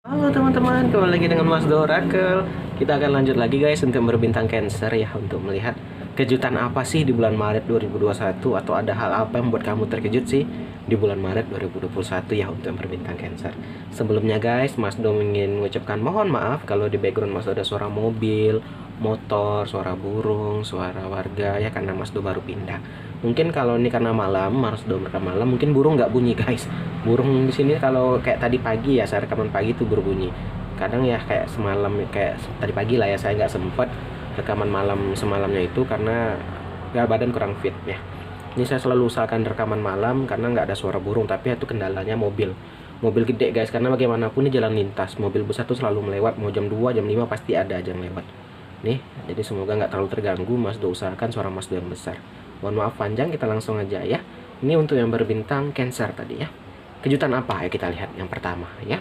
Halo teman-teman, kembali lagi dengan Mas Dorakel. Kita akan lanjut lagi guys untuk berbintang Cancer ya, untuk melihat kejutan apa sih di bulan Maret 2021, atau ada hal apa yang membuat kamu terkejut sih di bulan Maret 2021 ya untuk berbintang Cancer. Sebelumnya guys, Mas Do ingin mengucapkan mohon maaf kalau di background Mas Do ada suara mobil, motor, suara burung, suara warga ya, karena Mas Do baru pindah. Mungkin kalau ini karena malam, Mas Do merekam malam, mungkin burung nggak bunyi guys. Burung di sini kalau kayak tadi pagi ya, saya rekaman pagi itu berbunyi. Kadang ya kayak semalam, kayak tadi pagi lah ya, saya nggak sempet rekaman malam semalamnya itu karena ya badan kurang fit ya. Ini saya selalu usahakan rekaman malam karena nggak ada suara burung, tapi itu kendalanya mobil. Mobil gede guys, karena bagaimanapun ini jalan lintas, mobil besar tuh selalu melewat, mau jam 2 jam 5 pasti ada aja yang lewat. Nih, jadi semoga nggak terlalu terganggu. Mas Do usahakan suara Mas Do yang besar. Mohon maaf panjang, kita langsung aja ya. Ini untuk yang berbintang Cancer tadi ya. Kejutan apa ya, kita lihat yang pertama ya.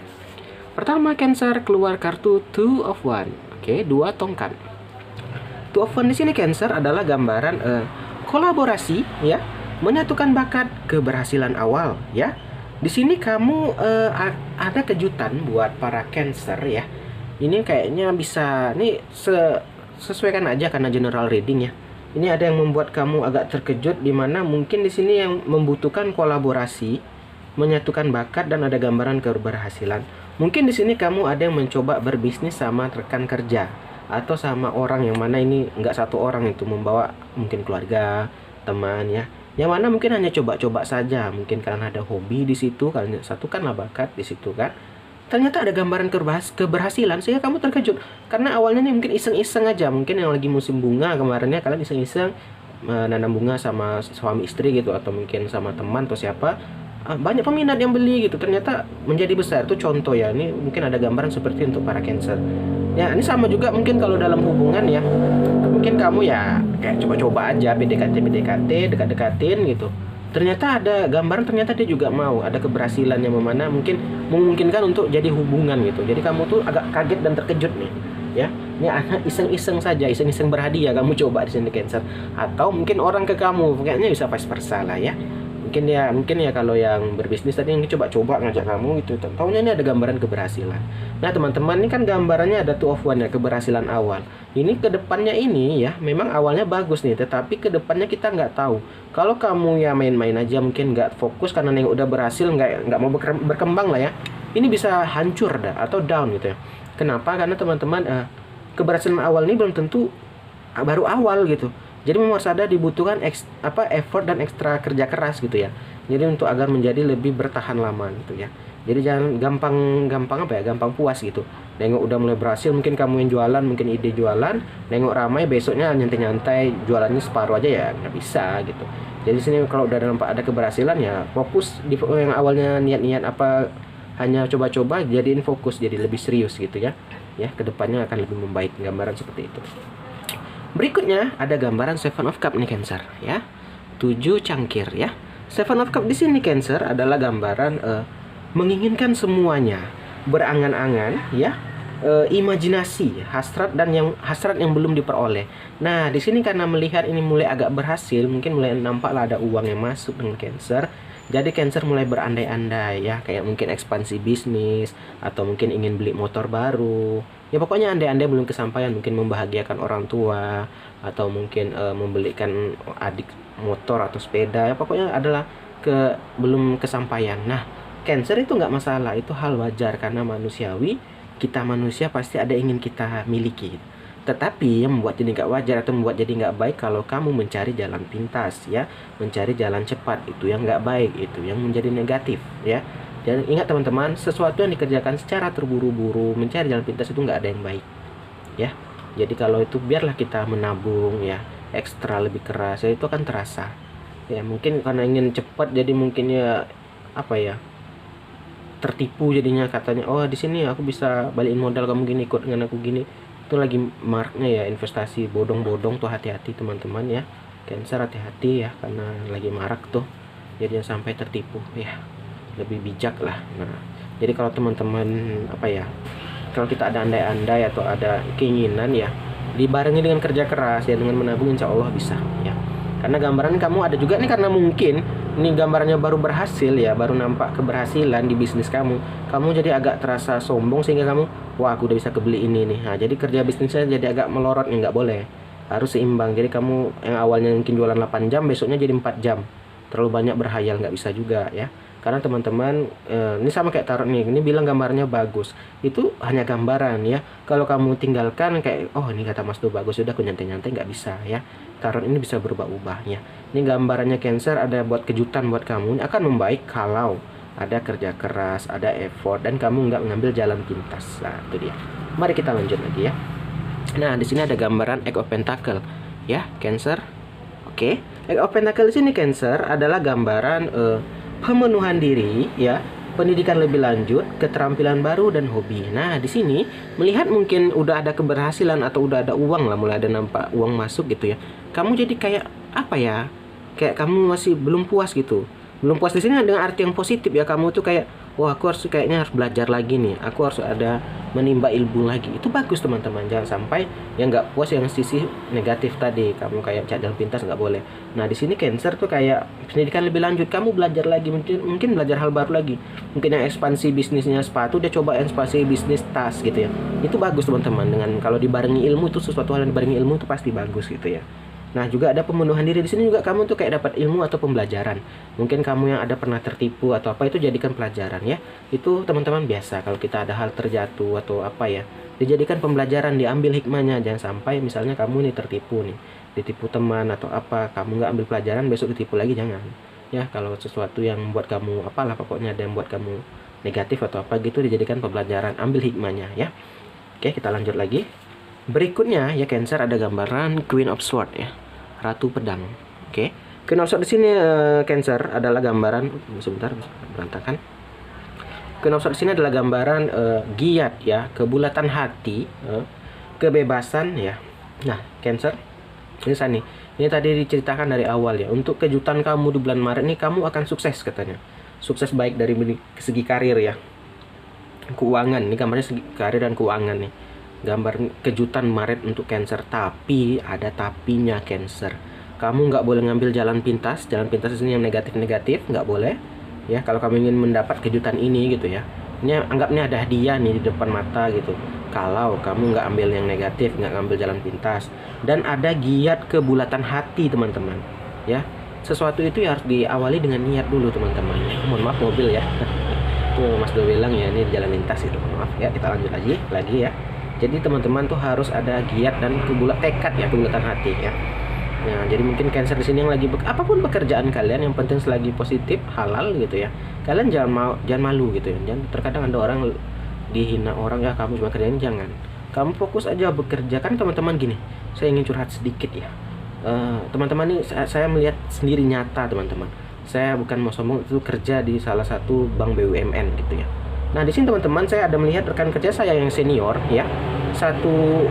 Pertama, Cancer keluar kartu Two of Wands. Oke, dua tongkat. Two of Wands di sini Cancer adalah gambaran kolaborasi ya, menyatukan bakat, keberhasilan awal ya. Di sini kamu ada kejutan buat para Cancer ya. Ini kayaknya bisa nih sesuaikan aja karena general reading ya. Ini ada yang membuat kamu agak terkejut, dimana mungkin di sini yang membutuhkan kolaborasi, menyatukan bakat, dan ada gambaran keberhasilan. Mungkin di sini kamu ada yang mencoba berbisnis sama rekan kerja atau sama orang yang mana ini nggak satu orang, itu membawa mungkin keluarga, teman ya. Yang mana mungkin hanya coba-coba saja, mungkin karena ada hobi di situ, kalian satukanlah bakat di situ kan. Ternyata ada gambaran keberhasilan sehingga kamu terkejut. Karena awalnya nih mungkin iseng-iseng aja, mungkin yang lagi musim bunga kemarinnya kalian iseng-iseng menanam bunga sama suami istri gitu, atau mungkin sama teman atau siapa. Banyak peminat yang beli gitu, ternyata menjadi besar. Itu contoh ya, ini mungkin ada gambaran seperti untuk para Cancer ya. Ini sama juga mungkin kalau dalam hubungan ya, mungkin kamu ya kayak coba-coba aja, PDKT dekat-dekatin gitu, ternyata ada gambaran, ternyata dia juga mau, ada keberhasilan yang mana mungkin memungkinkan untuk jadi hubungan gitu. Jadi kamu tuh agak kaget dan terkejut nih ya. Ini anak iseng-iseng saja, iseng-iseng berhadiah kamu coba di sini Cancer, atau mungkin orang ke kamu, kayaknya bisa vice versa lah ya. Mungkin ya kalau yang berbisnis tadi yang coba-coba ngajak kamu gitu, taunya ini ada gambaran keberhasilan. Nah teman-teman, ini kan gambarannya ada Two of Wands ya, keberhasilan awal. Ini kedepannya ini ya, memang awalnya bagus nih, tetapi kedepannya kita nggak tahu. Kalau kamu ya main-main aja, mungkin nggak fokus karena yang udah berhasil nggak mau berkembang lah ya, ini bisa hancur dah atau down gitu ya. Kenapa? Karena teman-teman, keberhasilan awal ini belum tentu baru awal gitu. Jadi memang harus ada dibutuhkan effort dan ekstra kerja keras gitu ya. Jadi untuk agar menjadi lebih bertahan lama gitu ya. Jadi jangan gampang puas gitu. Nengok udah mulai berhasil, mungkin kamu yang jualan, mungkin ide jualan, nengok ramai, besoknya nyantai-nyantai jualannya separuh aja ya nggak bisa gitu. Jadi sini kalau udah nampak ada keberhasilan ya, fokus di yang awalnya niat-niat apa hanya coba-coba, jadiin fokus, jadi lebih serius gitu ya. Ya, kedepannya akan lebih membaik, gambaran seperti itu. Berikutnya ada gambaran Seven of Cup nih Cancer ya. 7 cangkir ya. Seven of Cup di sini Cancer adalah gambaran menginginkan semuanya, berangan-angan ya, imajinasi, hasrat yang belum diperoleh. Nah, di sini karena melihat ini mulai agak berhasil, mungkin mulai nampaklah ada uang yang masuk dengan Cancer. Jadi Cancer mulai berandai-andai ya, kayak mungkin ekspansi bisnis, atau mungkin ingin beli motor baru. Ya pokoknya andai-andai belum kesampaian, mungkin membahagiakan orang tua, atau mungkin membelikan adik motor atau sepeda. Ya pokoknya adalah belum kesampaian. Nah, Cancer itu nggak masalah, itu hal wajar karena manusiawi. Kita manusia pasti ada yang ingin kita miliki. Tetapi yang membuat jadi nggak wajar atau membuat jadi nggak baik kalau kamu mencari jalan pintas ya, mencari jalan cepat, itu yang nggak baik, itu yang menjadi negatif ya. Dan ingat teman-teman, sesuatu yang dikerjakan secara terburu-buru, mencari jalan pintas, itu nggak ada yang baik ya. Jadi kalau itu biarlah kita menabung ya, ekstra lebih keras ya, itu akan terasa ya. Mungkin karena ingin cepat, jadi mungkin ya apa ya, tertipu jadinya, katanya oh di sini aku bisa balikin modal kamu gini, ikut dengan aku gini. Itu lagi maraknya ya investasi bodong-bodong tuh, hati-hati teman-teman ya. Cancer hati-hati ya, karena lagi marak tuh, jadi jangan sampai tertipu ya, lebih bijak lah. Nah, jadi kalau teman-teman apa ya, kalau kita ada andai-andai atau ada keinginan ya, dibarengi dengan kerja keras ya, dengan menabung, insya Allah bisa ya. Karena gambaran kamu ada juga nih, karena mungkin ini gambarnya baru berhasil ya, baru nampak keberhasilan di bisnis kamu jadi agak terasa sombong sehingga kamu, wah aku udah bisa kebeli ini nih. Nah, jadi kerja bisnisnya jadi agak melorot nih, nggak boleh. Harus seimbang. Jadi kamu yang awalnya mungkin jualan 8 jam, besoknya jadi 4 jam. Terlalu banyak berhayal nggak bisa juga ya. Karena teman-teman, ini sama kayak tarot nih, ini bilang gambarnya bagus, itu hanya gambaran ya. Kalau kamu tinggalkan kayak, oh ini kata Mas tuh bagus, sudah aku nyantai-nyantai, nggak bisa ya. Tarot ini bisa berubah-ubah ya. Ini gambarannya Cancer, ada buat kejutan buat kamu. Ini akan membaik kalau ada kerja keras, ada effort, dan kamu nggak mengambil jalan pintas. Nah, itu dia. Mari kita lanjut lagi ya. Nah, di sini ada gambaran Eight of Pentacle ya, Cancer. Oke, Eight of Pentacle di sini Cancer adalah gambaran pemenuhan diri ya, pendidikan lebih lanjut, keterampilan baru, dan hobi. Nah, di sini melihat mungkin udah ada keberhasilan atau udah ada uang lah, mulai ada nampak uang masuk gitu ya. Kamu jadi kayak apa ya? Kayak kamu masih belum puas gitu. Belum puas di sini dengan arti yang positif ya. Kamu tuh kayak, wah aku kayaknya harus belajar lagi nih. Aku harus ada menimba ilmu lagi. Itu bagus teman-teman. Jangan sampai yang nggak puas yang sisi negatif tadi. Kamu kayak cak jalan pintas, nggak boleh. Nah, di sini Cancer tuh kayak pendidikan lebih lanjut. Kamu belajar lagi, mungkin belajar hal baru lagi. Mungkin yang ekspansi bisnisnya sepatu, dia coba ekspansi bisnis tas gitu ya. Itu bagus teman-teman. Dengan kalau dibarengi ilmu, itu sesuatu hal yang dibarengi ilmu itu pasti bagus gitu ya. Nah, juga ada pemenuhan diri di sini juga, kamu tuh kayak dapat ilmu atau pembelajaran. Mungkin kamu yang ada pernah tertipu atau apa, itu jadikan pelajaran ya. Itu teman-teman biasa kalau kita ada hal terjatuh atau apa ya, dijadikan pembelajaran, diambil hikmahnya. Jangan sampai misalnya kamu nih tertipu nih, ditipu teman atau apa, kamu nggak ambil pelajaran, besok ditipu lagi, jangan. Ya, kalau sesuatu yang membuat kamu apalah pokoknya ada yang membuat kamu negatif atau apa gitu, dijadikan pembelajaran, ambil hikmahnya ya. Oke, kita lanjut lagi. Berikutnya ya Cancer, ada gambaran Queen of Swords ya, Ratu Pedang. Oke. Queen of Swords di sini Cancer adalah gambaran, sebentar berantakan. Queen of Swords di sini adalah gambaran giat ya, kebulatan hati, kebebasan ya. Nah, Cancer, ini Sani. Ini tadi diceritakan dari awal ya. Untuk kejutan kamu di bulan Maret ini, kamu akan sukses katanya. Sukses baik dari segi karir ya. Keuangan, ini gambarnya segi karir dan keuangan nih. Gambar kejutan Maret untuk Cancer, tapi ada tapinya Cancer. Kamu nggak boleh ngambil jalan pintas. Jalan pintas di sini yang negatif-negatif, nggak boleh ya. Kalau kamu ingin mendapat kejutan ini gitu ya, ini anggapnya ada hadiah nih di depan mata gitu. Kalau kamu nggak ambil yang negatif, nggak ngambil jalan pintas, dan ada giat kebulatan hati teman-teman ya. Sesuatu itu ya harus diawali dengan niat dulu teman-teman. Mohon maaf mobil ya. Tuh Mas Do bilang ya, ini jalan lintas itu. Maaf ya, kita lanjut lagi ya. Jadi teman-teman tuh harus ada giat dan tekad ya, kebulatan hati ya. Nah, jadi mungkin Cancer di sini yang lagi apapun pekerjaan kalian, yang penting selagi positif, halal gitu ya. Kalian jangan malu gitu ya. Jangan, terkadang ada orang dihina orang, ya kamu cuma kerjain, jangan. Kamu fokus aja bekerja. Kan teman-teman gini, saya ingin curhat sedikit ya. Teman-teman ini saya melihat sendiri nyata teman-teman. Saya bukan mau sombong, itu kerja di salah satu bank BUMN gitu ya. Nah, di sini teman-teman saya ada melihat rekan kerja saya yang senior ya, satu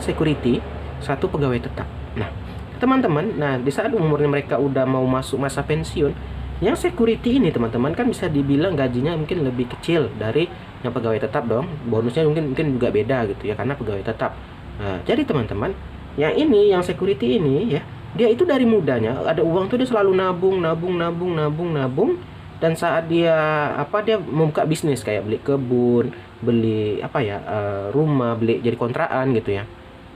security, satu pegawai tetap. Nah, teman-teman, di saat umurnya mereka udah mau masuk masa pensiun, yang security ini teman-teman kan bisa dibilang gajinya mungkin lebih kecil dari yang pegawai tetap dong. Bonusnya mungkin juga beda gitu ya, karena pegawai tetap. Jadi teman-teman, yang security ini ya, dia itu dari mudanya ada uang tuh dia selalu nabung. Dan saat dia membuka bisnis kayak beli kebun, beli rumah, beli jadi kontrakan gitu ya.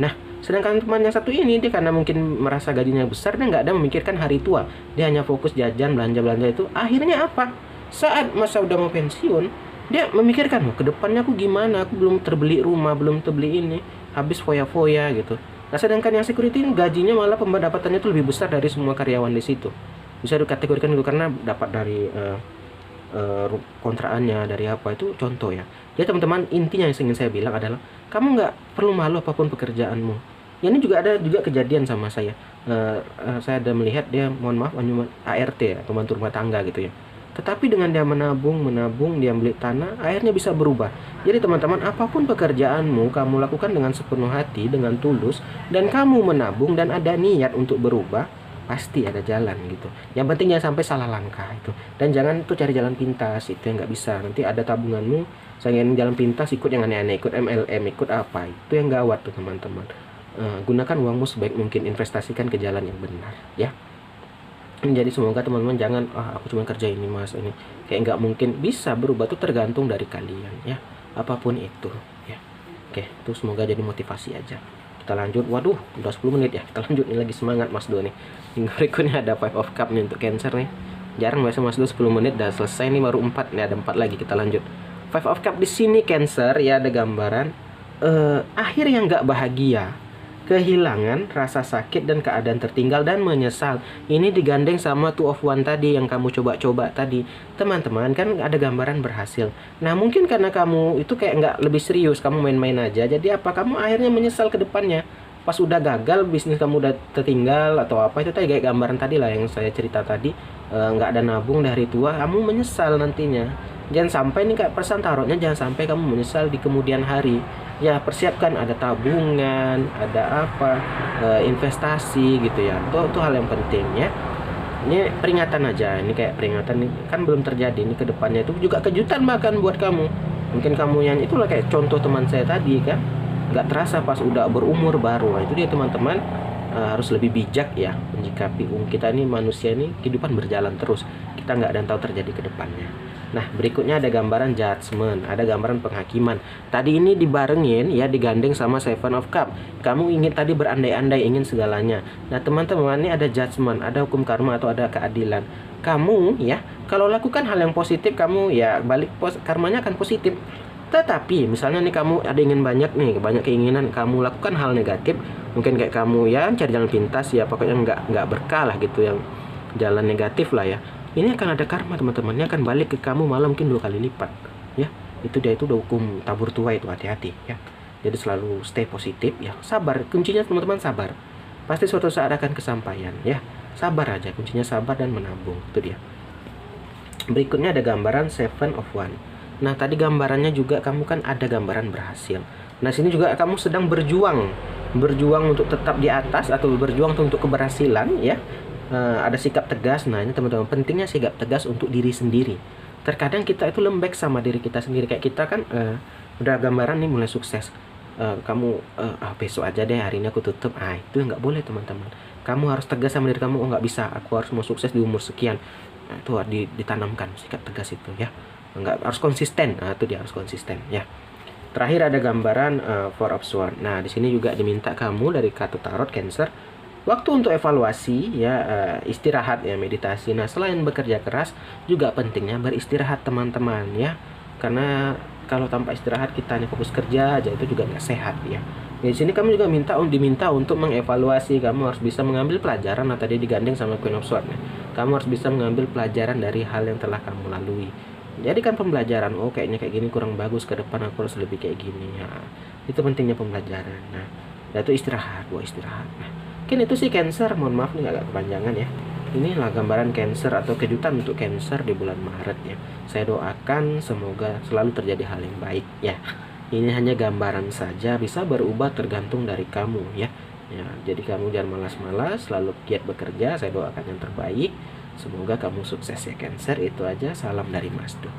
Nah, sedangkan teman yang satu ini, dia karena mungkin merasa gajinya besar, dia nggak ada memikirkan hari tua. Dia hanya fokus jajan, belanja itu. Akhirnya apa? Saat masa udah mau pensiun, dia memikirkan, ke depannya aku gimana? Aku belum terbeli rumah, belum terbeli ini, habis foya-foya gitu. Nah, sedangkan yang security ini gajinya malah pendapatannya itu lebih besar dari semua karyawan di situ. Bisa dikategorikan itu karena dapat dari kontraannya, dari apa, itu contoh ya. Jadi teman-teman, intinya yang ingin saya bilang adalah kamu nggak perlu malu apapun pekerjaanmu. Ya, ini juga ada kejadian sama saya. Saya ada melihat dia, mohon maaf, ART ya, pembantu rumah tangga gitu ya. Tetapi dengan dia menabung, dia beli tanah, akhirnya bisa berubah. Jadi teman-teman, apapun pekerjaanmu, kamu lakukan dengan sepenuh hati, dengan tulus, dan kamu menabung dan ada niat untuk berubah, pasti ada jalan gitu. Yang penting jangan sampai salah langkah itu. Dan jangan tuh cari jalan pintas, itu yang nggak bisa. Nanti ada tabunganmu, saya ingin jalan pintas, ikut yang aneh-aneh, ikut MLM, ikut apa, itu yang gawat tuh teman-teman. Gunakan uangmu sebaik mungkin, investasikan ke jalan yang benar ya. Jadi semoga teman-teman jangan aku cuma kerja ini mas, ini kayak nggak mungkin bisa berubah, tuh tergantung dari kalian ya, apapun itu ya. Oke, itu semoga jadi motivasi aja. Kita lanjut. Waduh, udah 10 menit ya. Kita lanjut nih, lagi semangat Mas Do nih. Minggu berikutnya ada 5 of Cup nih untuk Cancer nih. Jarang biasa Mas Do 10 menit udah selesai nih, baru 4 nih, ada 4 lagi. Kita lanjut. 5 of Cup di sini Cancer ya, ada gambaran akhir yang nggak bahagia, kehilangan, rasa sakit dan keadaan tertinggal dan menyesal. Ini digandeng sama Two of One tadi yang kamu coba-coba tadi. Teman-teman kan ada gambaran berhasil. Nah mungkin karena kamu itu kayak nggak lebih serius, kamu main-main aja. Jadi apa, kamu akhirnya menyesal ke depannya. Pas udah gagal, bisnis kamu udah tertinggal atau apa, itu tadi kayak gambaran tadi lah yang saya cerita tadi. Nggak ada nabung dari tua, kamu menyesal nantinya. Jangan sampai nih kayak pesan tarotnya, jangan sampai kamu menyesal di kemudian hari. Ya persiapkan, ada tabungan, ada apa, investasi gitu ya. Itu hal yang penting ya. Ini peringatan aja, ini kayak peringatan nih, kan belum terjadi, ini kedepannya itu juga kejutan bahkan buat kamu. Mungkin kamu yang itulah kayak contoh teman saya tadi kan, nggak terasa pas udah berumur baru. Nah, itu dia teman-teman, harus lebih bijak ya menyikapi. Kita ini manusia ini kehidupan berjalan terus, kita nggak ada yang tahu terjadi ke depannya. Nah berikutnya ada gambaran judgment, ada gambaran penghakiman. Tadi ini dibarengin ya, digandeng sama Seven of Cup. Kamu ingin tadi berandai-andai, ingin segalanya. Nah teman-teman, ini ada judgment, ada hukum karma atau ada keadilan. Kamu ya, kalau lakukan hal yang positif, kamu ya balik karmanya akan positif. Tetapi misalnya nih kamu ada ingin banyak nih, banyak keinginan, kamu lakukan hal negatif, mungkin kayak kamu ya cari jalan pintas ya, pokoknya nggak berkah lah gitu, yang jalan negatif lah ya. Ini akan ada karma teman-teman, ini akan balik ke kamu malah mungkin 2 kali lipat ya. Itu dia, itu udah hukum tabur tuai, itu hati-hati ya. Jadi selalu stay positif ya, sabar. Kuncinya teman-teman sabar, pasti suatu saat akan kesampaian ya. Sabar aja, kuncinya sabar dan menabung, itu dia. Berikutnya ada gambaran Seven of One. Nah tadi gambarannya juga kamu kan ada gambaran berhasil. Nah sini juga kamu sedang berjuang untuk tetap di atas atau berjuang untuk keberhasilan ya. Ada sikap tegas. Nah ini teman-teman, pentingnya sikap tegas untuk diri sendiri. Terkadang kita itu lembek sama diri kita sendiri, kayak kita kan udah gambaran nih mulai sukses, kamu besok aja deh, hari ini aku tutup. Itu nggak boleh teman-teman. Kamu harus tegas sama diri kamu. Nggak bisa, aku harus mau sukses di umur sekian. Itu harus ditanamkan sikap tegas itu ya. Nggak harus konsisten. Itu dia, harus konsisten ya. Terakhir ada gambaran Four of Swords. Nah di sini juga diminta kamu dari kartu tarot Cancer, waktu untuk evaluasi ya, istirahat ya, meditasi. Nah selain bekerja keras, juga pentingnya beristirahat teman-teman ya. Karena kalau tanpa istirahat kita nih fokus kerja aja, itu juga nggak sehat ya. Di sini kamu juga diminta untuk mengevaluasi. Kamu harus bisa mengambil pelajaran. Nah tadi digandeng sama Queen of Swords. Kamu harus bisa mengambil pelajaran dari hal yang telah kamu lalui. Jadi kan pembelajaran, kayaknya kayak gini kurang bagus, ke depan aku harus lebih kayak gini ya. Itu pentingnya pembelajaran. Nah itu istirahat, istirahat. Nah mungkin itu sih Cancer, mohon maaf nih agak kepanjangan ya. Inilah gambaran Cancer atau kejutan untuk Cancer di bulan Maret ya. Saya doakan semoga selalu terjadi hal yang baik ya. Ini hanya gambaran saja, bisa berubah tergantung dari kamu ya. Jadi kamu jangan malas-malas, selalu giat bekerja. Saya doakan yang terbaik. Semoga kamu sukses ya Cancer. Itu aja, salam dari Mas Do.